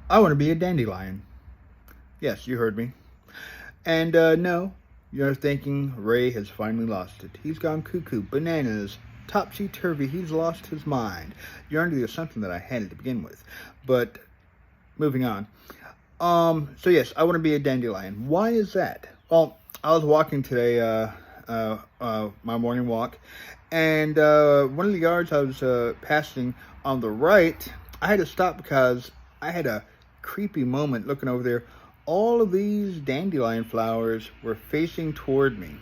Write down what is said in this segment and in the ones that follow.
I want to be a dandelion. Yes, you heard me. And no, you're thinking Ray has finally lost it. He's gone cuckoo, bananas, topsy-turvy. He's lost his mind. You're under the assumption that I had it to begin with. But moving on. So yes, I want to be a dandelion. Why is that? Well, I was walking today, my morning walk, and one of the yards I was passing on the right, I had to stop because I had a creepy moment looking over there. All of these dandelion flowers were facing toward me.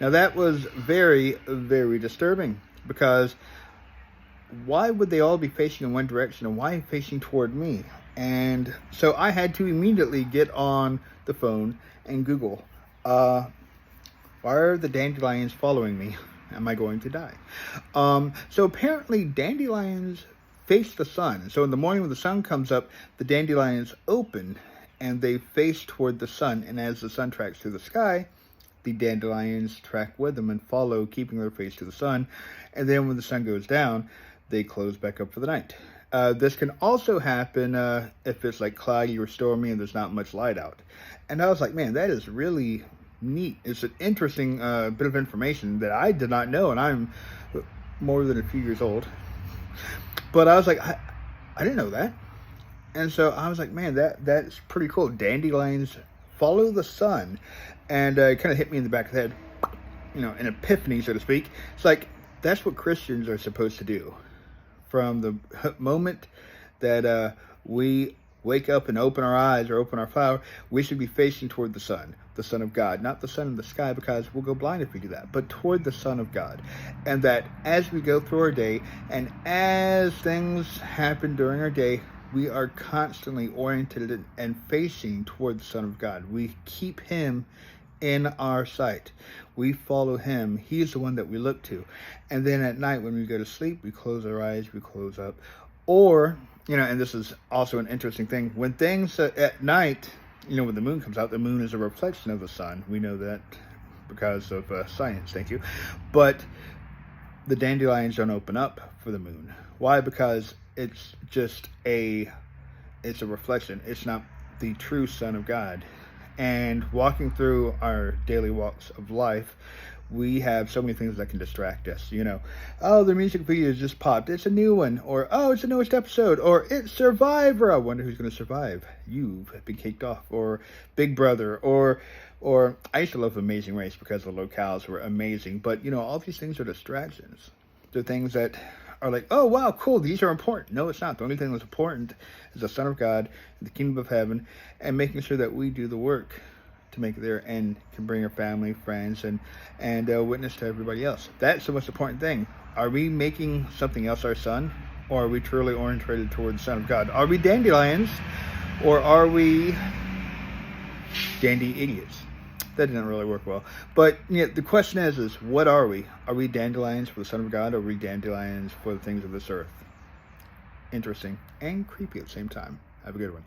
Now that was very, very disturbing because why would they all be facing in one direction and why facing toward me? And so I had to immediately get on the phone and Google, why are the dandelions following me? Am I going to die? So apparently dandelions face the sun. So in the morning when the sun comes up, the dandelions open and they face toward the sun. And as the sun tracks through the sky, the dandelions track with them and follow, keeping their face to the sun. And then when the sun goes down, they close back up for the night. This can also happen if it's like cloudy or stormy and there's not much light out. And I was like, man, that is really neat. It's an interesting bit of information that I did not know, and I'm more than a few years old. But I was like, I didn't know that. And so I was like, man, that's pretty cool. Dandelions follow the sun. And it kind of hit me in the back of the head, an epiphany, so to speak. It's like, that's what Christians are supposed to do. From the moment that we wake up and open our eyes or open our flower, we should be facing toward the Son of God. Not the sun in the sky, because we'll go blind if we do that, but toward the Son of God. And that as we go through our day, and as things happen during our day, we are constantly oriented and facing toward the Son of God. We keep Him in our sight. We follow Him. He is the one that we look to. And then at night when we go to sleep, we close our eyes, we close up. Or, and this is also an interesting thing, when things at night, when the moon comes out, the moon is a reflection of the sun. We know that because of science, thank you. But the dandelions don't open up for the moon. Why? Because it's just it's a reflection. It's not the true Son of God. And walking through our daily walks of life, we have so many things that can distract us. Oh, the music video just popped. It's a new one. Or, oh, it's the newest episode. Or, it's Survivor. I wonder who's going to survive. You've been kicked off. Or Big Brother. Or I used to love Amazing Race because the locales were amazing. But, all these things are distractions. They're things that are like, oh, wow, cool, these are important. No, it's not. The only thing that's important is the Son of God, the kingdom of heaven, and making sure that we do the work to make it there and can bring our family, friends, and witness to everybody else. That's the most important thing. Are we making something else our son, or are we truly oriented toward the Son of God? Are we dandelions, or are we dandy idiots? That didn't really work well. But the question is what are we? Are we dandelions for the Son of God, or are we dandelions for the things of this earth? Interesting and creepy at the same time. Have a good one.